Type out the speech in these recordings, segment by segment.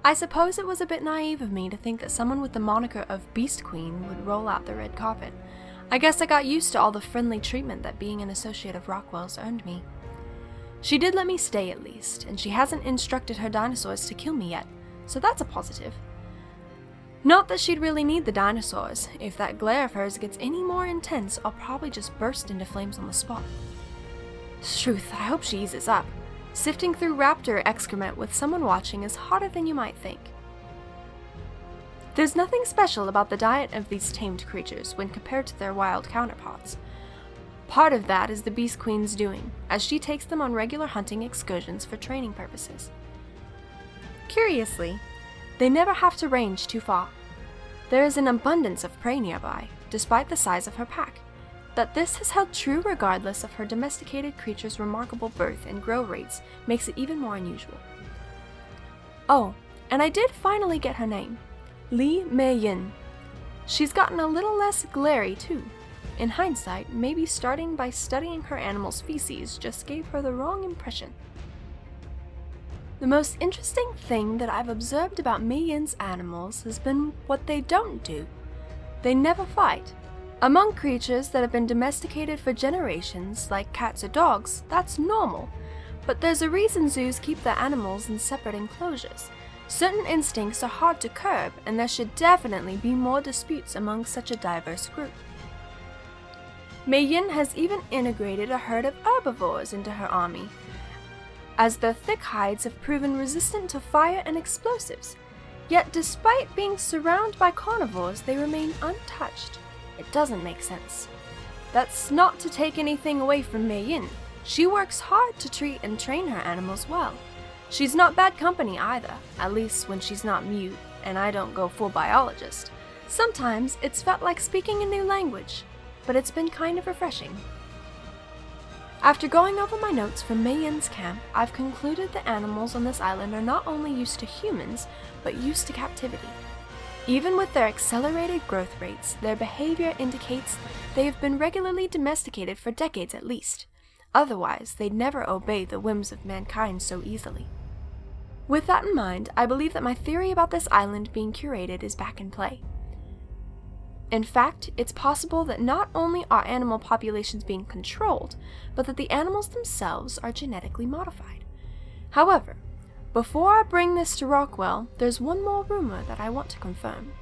I suppose it was a bit naive of me to think that someone with the moniker of Beast Queen would roll out the red carpet. I guess I got used to all the friendly treatment that being an associate of Rockwell's earned me. She did let me stay at least, and she hasn't instructed her dinosaurs to kill me yet, so that's a positive. Not that she'd really need the dinosaurs. If that glare of hers gets any more intense, I'll probably just burst into flames on the spot. Truth, I hope she eases up. Sifting through raptor excrement with someone watching is harder than you might think. There's nothing special about the diet of these tamed creatures when compared to their wild counterparts. Part of that is the Beast Queen's doing, as she takes them on regular hunting excursions for training purposes. Curiously, they never have to range too far. There is an abundance of prey nearby, despite the size of her pack. That this has held true regardless of her domesticated creature's remarkable birth and grow rates makes it even more unusual. Oh, and I did finally get her name. Li Mei-yin. She's gotten a little less glary too. In hindsight, maybe starting by studying her animal's feces just gave her the wrong impression. The most interesting thing that I've observed about Mei-yin's animals has been what they don't do. They never fight. Among creatures that have been domesticated for generations, like cats or dogs, that's normal. But there's a reason zoos keep their animals in separate enclosures. Certain instincts are hard to curb, and there should definitely be more disputes among such a diverse group. Mei-yin has even integrated a herd of herbivores into her army, as their thick hides have proven resistant to fire and explosives. Yet despite being surrounded by carnivores, they remain untouched. It doesn't make sense. That's not to take anything away from Mei-yin. She works hard to treat and train her animals well. She's not bad company either, at least when she's not mute and I don't go full biologist. Sometimes it's felt like speaking a new language, but it's been kind of refreshing. After going over my notes from Mei-yin's camp, I've concluded the animals on this island are not only used to humans, but used to captivity. Even with their accelerated growth rates, their behavior indicates they have been regularly domesticated for decades at least. Otherwise, they'd never obey the whims of mankind so easily. With that in mind, I believe that my theory about this island being curated is back in play. In fact, it's possible that not only are animal populations being controlled, but that the animals themselves are genetically modified. However, before I bring this to Rockwell, there's one more rumor that I want to confirm.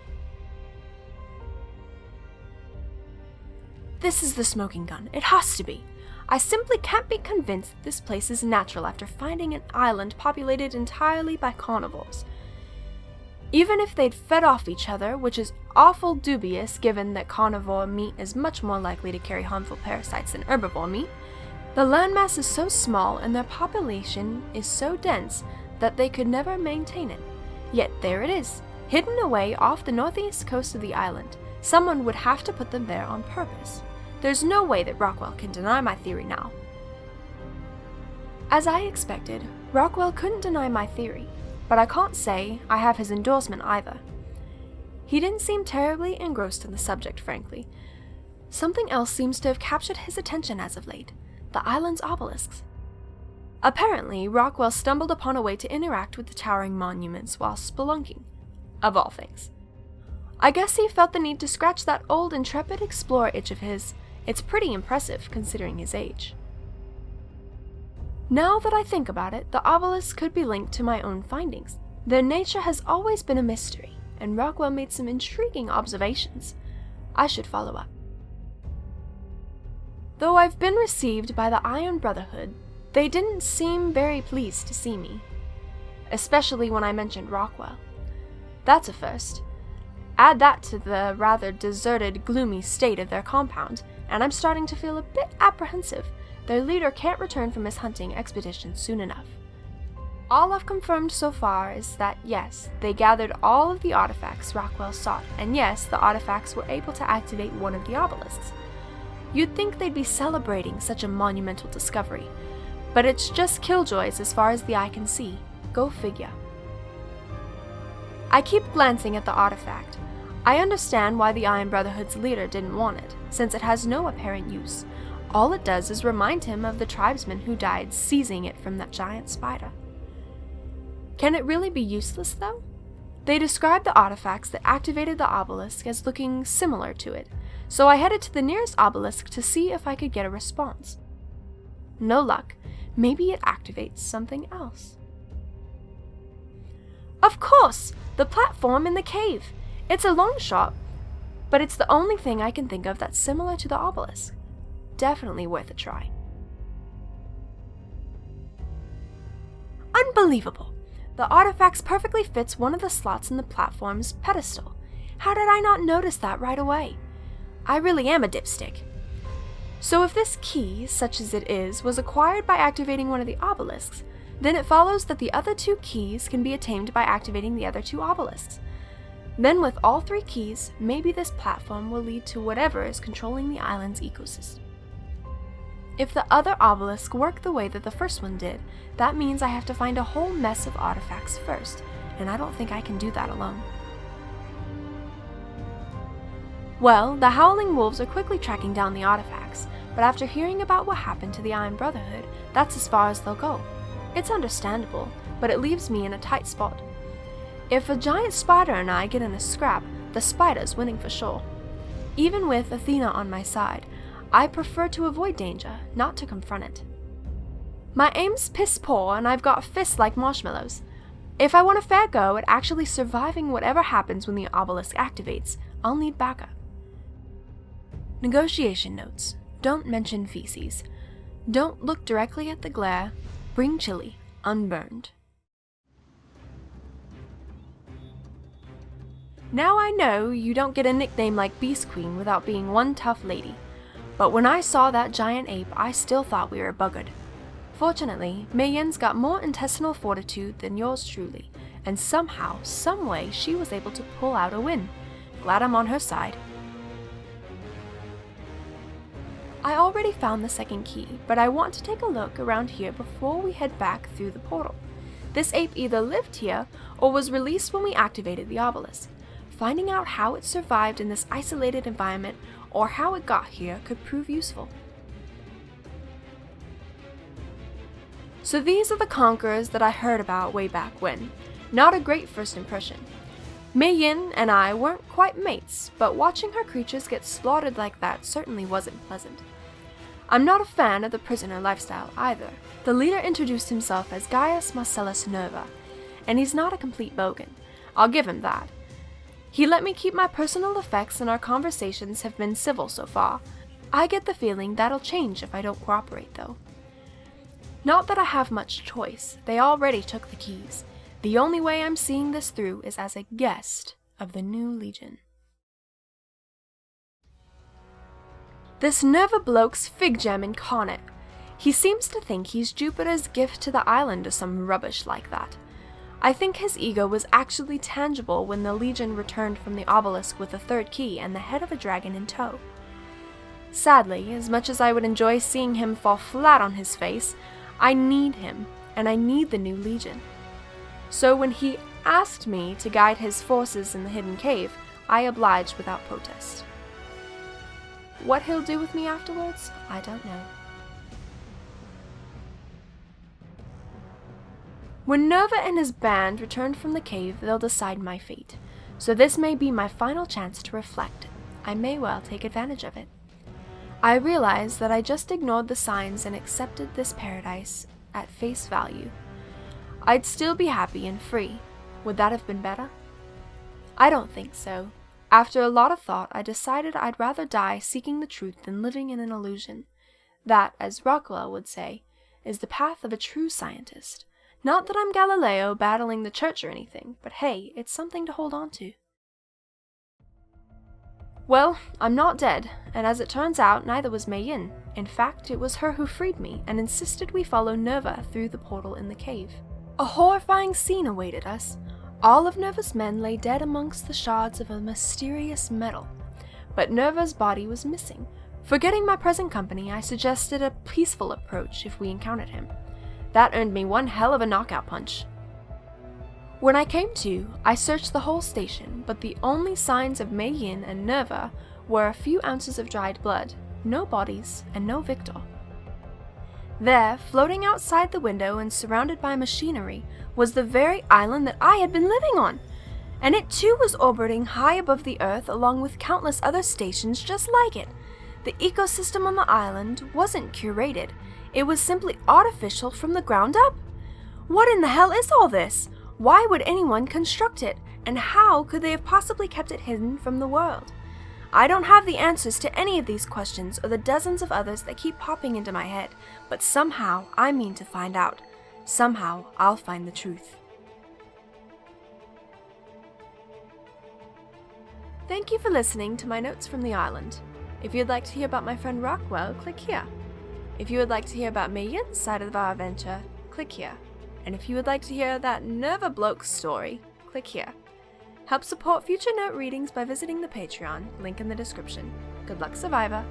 This is the smoking gun. It has to be. I simply can't be convinced that this place is natural after finding an island populated entirely by carnivores. Even if they'd fed off each other, which is awful dubious given that carnivore meat is much more likely to carry harmful parasites than herbivore meat, the landmass is so small and their population is so dense that they could never maintain it. Yet there it is, hidden away off the northeast coast of the island. Someone would have to put them there on purpose. There's no way that Rockwell can deny my theory now. As I expected, Rockwell couldn't deny my theory, but I can't say I have his endorsement either. He didn't seem terribly engrossed in the subject, frankly. Something else seems to have captured his attention as of late, the island's obelisks. Apparently, Rockwell stumbled upon a way to interact with the towering monuments while spelunking, of all things. I guess he felt the need to scratch that old intrepid explorer itch of his. It's pretty impressive considering his age. Now that I think about it, the obelisks could be linked to my own findings. Their nature has always been a mystery, and Rockwell made some intriguing observations. I should follow up. Though I've been received by the Iron Brotherhood, they didn't seem very pleased to see me, especially when I mentioned Rockwell. That's a first. Add that to the rather deserted, gloomy state of their compound, and I'm starting to feel a bit apprehensive. Their leader can't return from his hunting expedition soon enough. All I've confirmed so far is that yes, they gathered all of the artifacts Rockwell sought, and yes, the artifacts were able to activate one of the obelisks. You'd think they'd be celebrating such a monumental discovery, but it's just killjoys as far as the eye can see. Go figure. I keep glancing at the artifact. I understand why the Iron Brotherhood's leader didn't want it, since it has no apparent use. All it does is remind him of the tribesman who died seizing it from that giant spider. Can it really be useless, though? They described the artifacts that activated the obelisk as looking similar to it, so I headed to the nearest obelisk to see if I could get a response. No luck. Maybe it activates something else. Of course! The platform in the cave! It's a long shot, but it's the only thing I can think of that's similar to the obelisk. Definitely worth a try. Unbelievable! The artifact perfectly fits one of the slots in the platform's pedestal. How did I not notice that right away? I really am a dipstick. So if this key, such as it is, was acquired by activating one of the obelisks, then it follows that the other 2 keys can be attained by activating the other 2 obelisks. Then with all 3 keys, maybe this platform will lead to whatever is controlling the island's ecosystem. If the other obelisk work the way that the first one did, that means I have to find a whole mess of artifacts first, and I don't think I can do that alone. Well, the Howling Wolves are quickly tracking down the artifacts, but after hearing about what happened to the Iron Brotherhood, that's as far as they'll go. It's understandable, but it leaves me in a tight spot. If a giant spider and I get in a scrap, the spider's winning for sure. Even with Athena on my side, I prefer to avoid danger, not to confront it. My aim's piss poor and I've got fists like marshmallows. If I want a fair go at actually surviving whatever happens when the obelisk activates, I'll need backup. Negotiation notes. Don't mention feces. Don't look directly at the glare. Bring chili, unburned. Now I know you don't get a nickname like Beast Queen without being one tough lady, but when I saw that giant ape, I still thought we were buggered. Fortunately, Mei Yin's got more intestinal fortitude than yours truly, and somehow, someway, she was able to pull out a win. Glad I'm on her side. I already found the second key, but I want to take a look around here before we head back through the portal. This ape either lived here or was released when we activated the obelisk. Finding out how it survived in this isolated environment or how it got here could prove useful. So these are the conquerors that I heard about way back when. Not a great first impression. Mei Yin and I weren't quite mates, but watching her creatures get slaughtered like that certainly wasn't pleasant. I'm not a fan of the prisoner lifestyle either. The leader introduced himself as Gaius Marcellus Nerva, and he's not a complete bogan. I'll give him that. He let me keep my personal effects and our conversations have been civil so far. I get the feeling that'll change if I don't cooperate though. Not that I have much choice, they already took the keys. The only way I'm seeing this through is as a guest of the new Legion. This Nerva bloke's fig gem incarnate. He seems to think he's Jupiter's gift to the island or some rubbish like that. I think his ego was actually tangible when the Legion returned from the obelisk with the third key and the head of a dragon in tow. Sadly, as much as I would enjoy seeing him fall flat on his face, I need him, and I need the new Legion. So when he asked me to guide his forces in the hidden cave, I obliged without protest. What he'll do with me afterwards, I don't know. When Nerva and his band return from the cave, they'll decide my fate, so this may be my final chance to reflect. I may well take advantage of it. I realize that I just ignored the signs and accepted this paradise at face value. I'd still be happy and free. Would that have been better? I don't think so. After a lot of thought, I decided I'd rather die seeking the truth than living in an illusion. That, as Rockwell would say, is the path of a true scientist. Not that I'm Galileo battling the church or anything, but hey, it's something to hold on to. Well, I'm not dead, and as it turns out, neither was Mei Yin. In fact, it was her who freed me and insisted we follow Nerva through the portal in the cave. A horrifying scene awaited us. All of Nerva's men lay dead amongst the shards of a mysterious metal, but Nerva's body was missing. Forgetting my present company, I suggested a peaceful approach if we encountered him. That earned me one hell of a knockout punch. When I came to, I searched the whole station, but the only signs of Mei Yin and Nerva were a few ounces of dried blood, no bodies, and no victor. There, floating outside the window and surrounded by machinery, was the very island that I had been living on. And it too was orbiting high above the Earth along with countless other stations just like it. The ecosystem on the island wasn't curated, it was simply artificial from the ground up. What in the hell is all this? Why would anyone construct it? And how could they have possibly kept it hidden from the world? I don't have the answers to any of these questions or the dozens of others that keep popping into my head, but somehow I mean to find out. Somehow I'll find the truth. Thank you for listening to my notes from the island. If you'd like to hear about my friend Rockwell, click here. If you would like to hear about Megan's side of our adventure, click here. And if you would like to hear that Nerva bloke's story, click here. Help support future note readings by visiting the Patreon, link in the description. Good luck, Survivor!